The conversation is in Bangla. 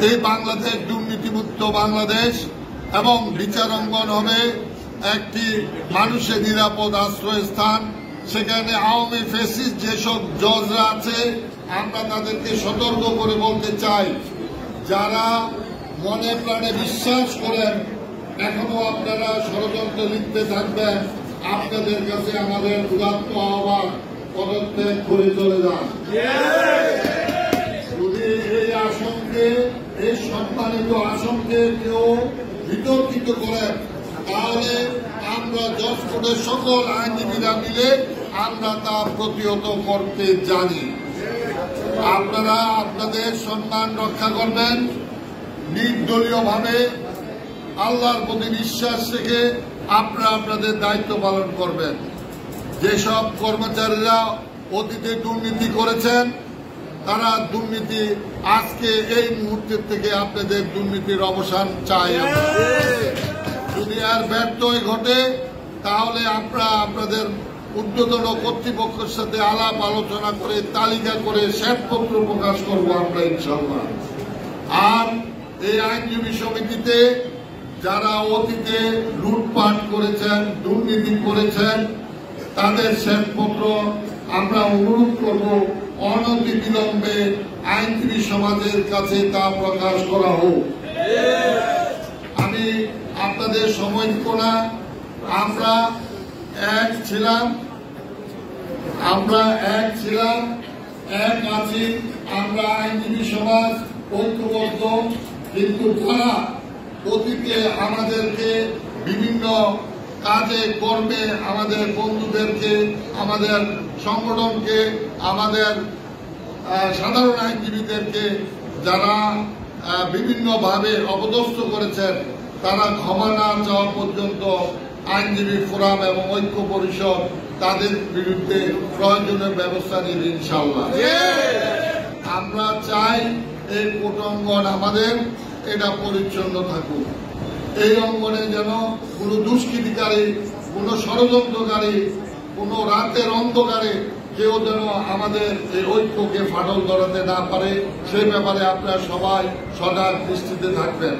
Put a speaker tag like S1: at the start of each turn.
S1: এই বাংলাদেশ দুর্নীতিমুক্ত বাংলাদেশ এবং বিচারাঙ্গন হবে একটি মানুষের নিরাপদ আশ্রয়স্থান। সেখানে আওয়ামী ফ্যাসিস্ট যেসব জজরা আছে আমরা তাদেরকে সতর্ক করে বলতে চাই, যারা মনে প্রাণে বিশ্বাস করেন এখনো আপনারা ষড়যন্ত্র লিখতে থাকবেন, আপনাদের কাছে আমাদের উদাত্ত আহ্বান, পদত্যাগ করে চলে যান। যদি এই আসনকে, এই সম্মানিত আসনকে কেউ বিতর্কিত করেন তাহলে আমরা জজ কোর্টের সকল আইনজীবীরা মিলে আমরা তা প্রতিহত করতে জানি। আপনারা আপনাদের সম্মান রক্ষা করবেন, নির্দলীয়ভাবে আল্লাহর প্রতি বিশ্বাস রেখে আপনারা আপনাদের দায়িত্ব পালন করবেন। যেসব কর্মচারীরা অতীতে দুর্নীতি করেছেন তারা দুর্নীতি আজকে এই মুহূর্তের থেকে আপনাদের দুর্নীতির অবসান চাই। যদি আর ব্যর্থ ঘটে তাহলে আমরা আপনাদের ঊর্ধ্বতন কর্তৃপক্ষের সাথে আলাপ আলোচনা করে তালিকা করে শ্বেতপত্র প্রকাশ করব আমরা ইনশাআল্লাহ। আর এই আইনজীবী সমিতিতে যারা অতীতে লুটপাট করেছেন, দুর্নীতি করেছেন তাদের শ্বেতপত্র আমরা অনুরোধ করব অনতিবিলম্বে আইনজীবী সমাজের কাছে তা প্রকাশ করা হোক। আমি আপনাদের সময় দিব না, আমরা এক ছিলাম, এক আছি, আমরা আইনজীবী সমাজ ঐক্যবদ্ধ। কিন্তু তারা অতীতে আমাদেরকে বিভিন্ন কাজে কর্মে আমাদের বন্ধুদেরকে, আমাদের সংগঠনকে, আমাদের সাধারণ আইনজীবীদেরকে যারা বিভিন্নভাবে অপদস্থ করেছেন তারা ক্ষমা না চাওয়া পর্যন্ত আইনজীবী ফোরাম এবং ঐক্য পরিষদ তাদের বিরুদ্ধে প্রয়োজনীয় ব্যবস্থা নিবে ইনশাআল্লাহ। আমরা চাই এই কোর্ট অঙ্গন আমাদের এটা পরিচ্ছন্ন থাকুক। এই অঙ্গনে যেন কোনো দুষ্কৃতিকারী, কোনো ষড়যন্ত্রকারী, কোনো রাতের অন্ধকারে কেউ যেন আমাদের এই ঐক্যকে ফাটল ধরাতে না পারে, সেই ব্যাপারে আপনারা সবাই সজাগ দৃষ্টিতে থাকবেন।